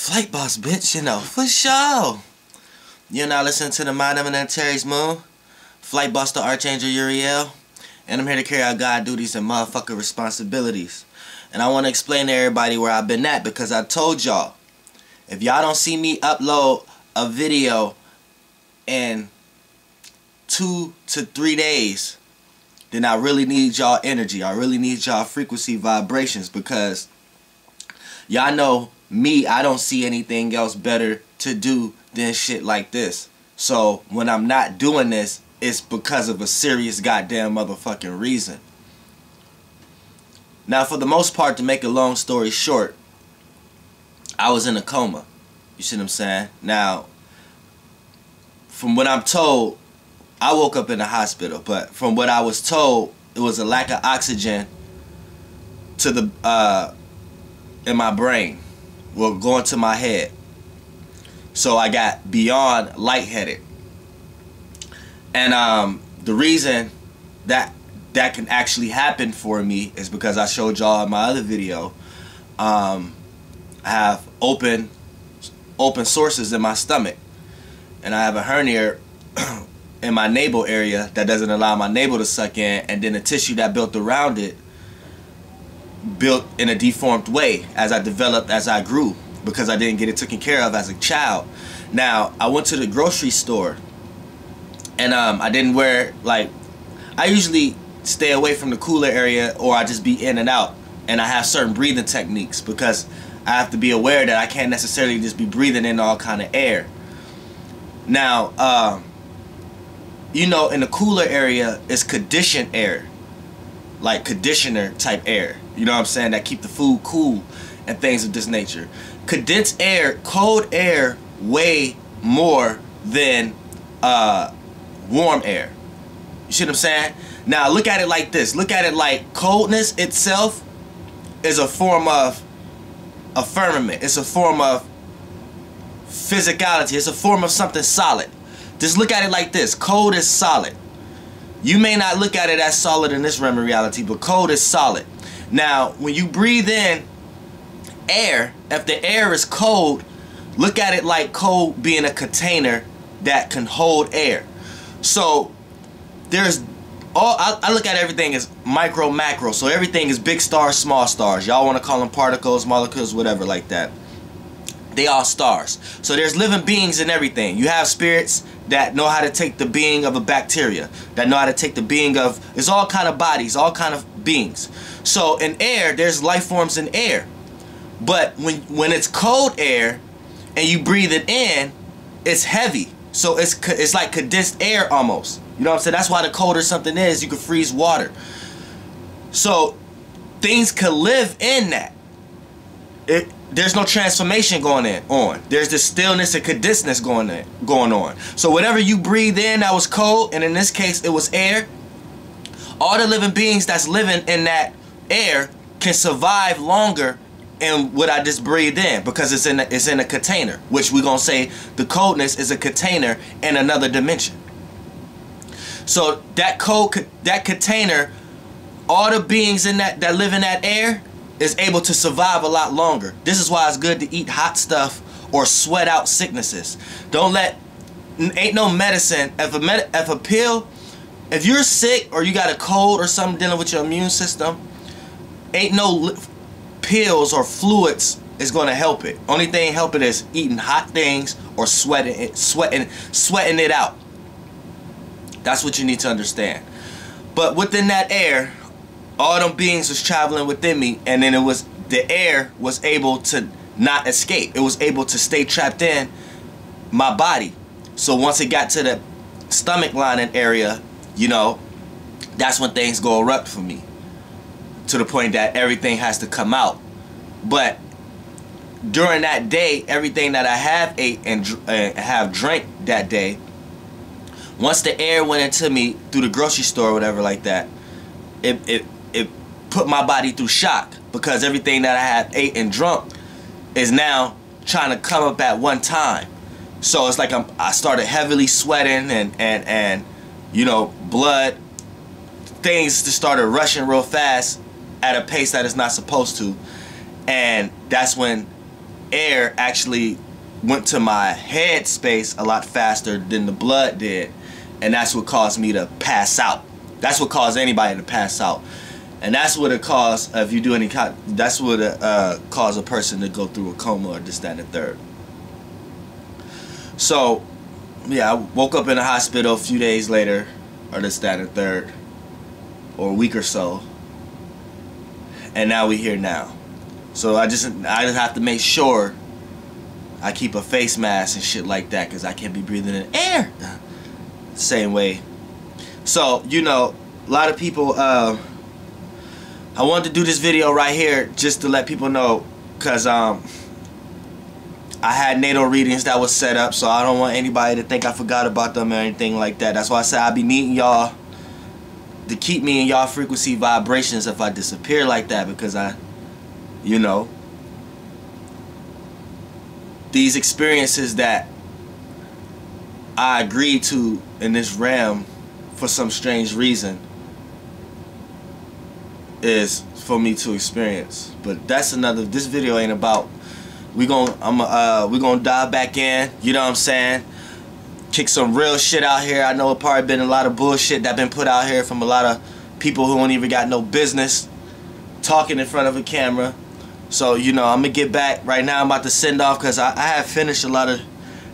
Flight boss, bitch, you know, for sure. You're now listening to the Mind of Terry's Moon. Flight boss, the Archangel Uriel. And I'm here to carry out God duties and motherfucking responsibilities. And I want to explain to everybody where I've been at, because I told y'all, if y'all don't see me upload a video in 2 to 3 days, then I really need y'all energy. I really need y'all frequency vibrations, because y'all know me, I don't see anything else better to do than shit like this. So when I'm not doing this, it's because of a serious goddamn motherfucking reason. Now, for the most part, to make a long story short, I was in a coma. You see what I'm saying? Now, from what I'm told, I woke up in the hospital, but from what I was told, it was a lack of oxygen to the in my brain, well, going to my head. So I got beyond lightheaded. And the reason that can actually happen for me is because I showed y'all in my other video, I have open sources in my stomach, and I have a hernia in my navel area that doesn't allow my navel to suck in, and then the tissue that built around it built in a deformed way as I developed, as I grew, because I didn't get it taken care of as a child. Now, I went to the grocery store, and I didn't wear, like, I usually stay away from the cooler area, or I just be in and out, and I have certain breathing techniques, because I have to be aware that I can't necessarily just be breathing in all kind of air. Now, you know, in the cooler area is conditioned air, like conditioner type air, you know what I'm saying, that keep the food cool and things of this nature. Condensed air, cold air, way more than warm air. You see what I'm saying? Now look at it like this. Look at it like coldness itself is a form of a firmament. It's a form of physicality. It's a form of something solid. Just look at it like this. Cold is solid. You may not look at it as solid in this realm of reality, but cold is solid. Now, when you breathe in air, if the air is cold, look at it like cold being a container that can hold air. So there's I look at everything as micro, macro. So everything is big stars, small stars. Y'all want to call them particles, molecules, whatever like that. They all stars. So there's living beings in everything. You have spirits that know how to take the being of a bacteria, that know how to take the being of, it's all kind of bodies, all kind of beings. So in air, there's life forms in air. But when it's cold air and you breathe it in, it's heavy. So it's like condensed air almost. You know what I'm saying? That's why the colder something is, you can freeze water. So things could live in that. There's no transformation going on. There's this stillness and condensedness going on. So whatever you breathe in that was cold, and in this case it was air, all the living beings that's living in that air can survive longer in what I just breathed in, because it's in a container, which we're gonna say the coldness is a container in another dimension. So that container, all the beings in that live in that air is able to survive a lot longer. This is why it's good to eat hot stuff or sweat out sicknesses. Ain't no medicine. If a pill, if you're sick or you got a cold or something dealing with your immune system, ain't no pills or fluids is gonna help it. Only thing helping is eating hot things or sweating it out. That's what you need to understand. But within that air, all them beings was traveling within me, and then the air was able to not escape. It was able to stay trapped in my body. So once it got to the stomach lining area, you know, that's when things go erupt for me, to the point that everything has to come out. But during that day, everything that I have ate and have drank that day, once the air went into me through the grocery store or whatever like that, it put my body through shock, because everything that I had ate and drunk is now trying to come up at one time. So it's like I started heavily sweating, and you know, blood, things just started rushing real fast at a pace that it's not supposed to. And that's when air actually went to my head space a lot faster than the blood did, and that's what caused me to pass out. That's what caused anybody to pass out, and that's what it caused if you do any kind. That's what it caused a person to go through a coma or this, that, and the third. So yeah, I woke up in the hospital a few days later, or this, that, and the third, or a week or so, and now we here now. So I just have to make sure I keep a face mask and shit like that, because I can't be breathing in air same way. So, you know, a lot of people, I wanted to do this video right here just to let people know, because I had natal readings that was set up, so I don't want anybody to think I forgot about them or anything like that. That's why I said I'll be needing y'all to keep me in y'all frequency vibrations if I disappear like that, because you know, these experiences that I agreed to in this realm for some strange reason is for me to experience. But that's another. This video ain't about. We gonna dive back in. You know what I'm saying? Kick some real shit out here. I know it probably been a lot of bullshit that been put out here from a lot of people who don't even got no business talking in front of a camera. So, you know, I'm gonna get back. Right now I'm about to send off, because I have finished a lot of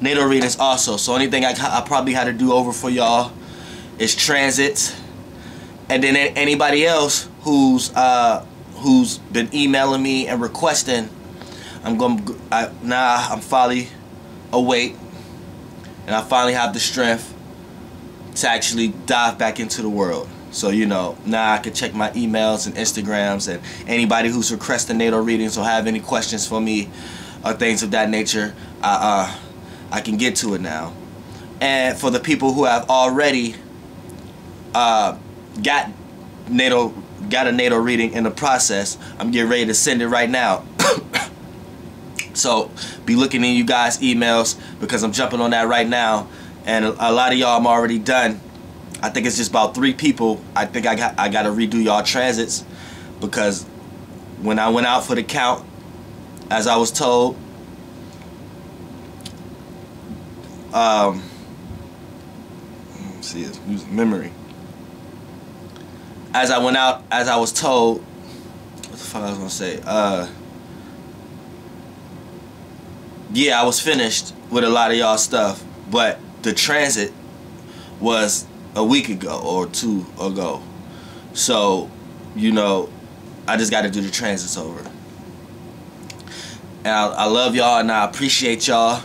natal readings also. So only thing I probably had to do over for y'all is transits. And then anybody else who's been emailing me and requesting, now I'm finally awake, and I finally have the strength to actually dive back into the world. So, you know, now I can check my emails and Instagrams, and anybody who's requesting natal readings or have any questions for me or things of that nature, I can get to it now. And for the people who have already got a natal reading in the process, I'm getting ready to send it right now. So be looking in you guys' emails, because I'm jumping on that right now, and a lot of y'all I'm already done. I think it's just about 3 people. I think I got to redo y'all transits, because when I went out for the count, as I was told, let's see, it's losing memory. As I went out, as I was told, what the fuck I was gonna say? Yeah, I was finished with a lot of y'all stuff, but the transit was a week ago or 2 ago. So, you know, I just got to do the transits over. And I love y'all, and I appreciate y'all,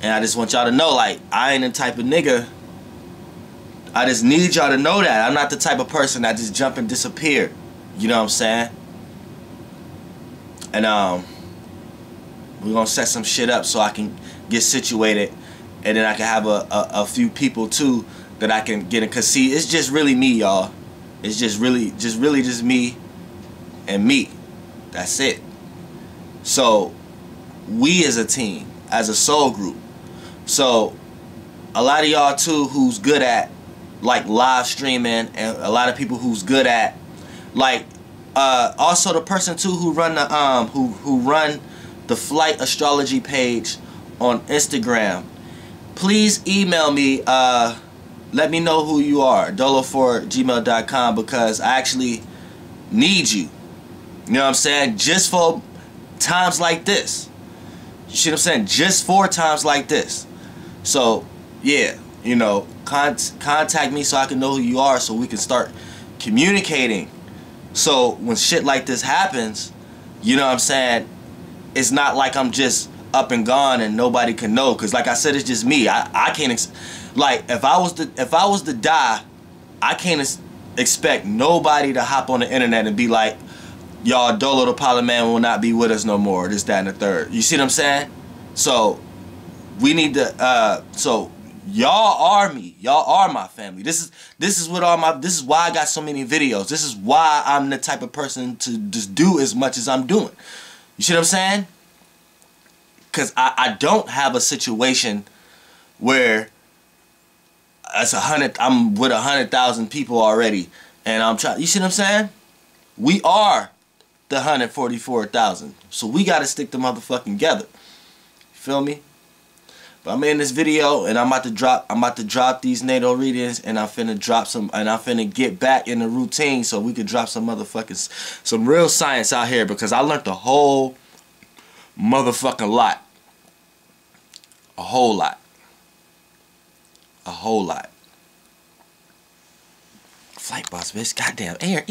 and I just want y'all to know, like, I ain't the type of nigga. I just need y'all to know that I'm not the type of person that just jump and disappear. You know what I'm saying? And we're gonna set some shit up so I can get situated, and then I can have a few people too that I can get in. Cause see, it's just really me, y'all. It's just really just me and me. That's it. So we as a team, as a soul group. So a lot of y'all too who's good at like live streaming, and a lot of people who's good at like also the person too who run the who run the Flight Astrology page on Instagram. Please email me, let me know who you are, dolo4@gmail.com, because I actually need you. You know what I'm saying? Just for times like this. You see what I'm saying? Just for times like this. So, yeah, you know, contact me so I can know who you are, so we can start communicating. So when shit like this happens, you know what I'm saying, it's not like I'm just up and gone and nobody can know. Because like I said, it's just me. I can't like if I was to die, I can't expect nobody to hop on the internet and be like, y'all, Dolo the Pilot Man will not be with us no more, this, that, and the third. You see what I'm saying? So we need to so y'all are me. Y'all are my family. This is what this is why I got so many videos. This is why I'm the type of person to just do as much as I'm doing. You see what I'm saying? Because I don't have a situation where I'm with 100,000 people already, and I'm trying. You see what I'm saying? We are the 144,000. So we gotta stick the motherfucking together. Feel me? But I'm in this video and I'm about to drop these NATO readings, and I'm finna drop some, and I'm finna get back in the routine so we could drop some motherfuckers, some real science out here, because I learned a whole motherfucking lot. A whole lot. A whole lot. Flight boss, bitch. Goddamn air.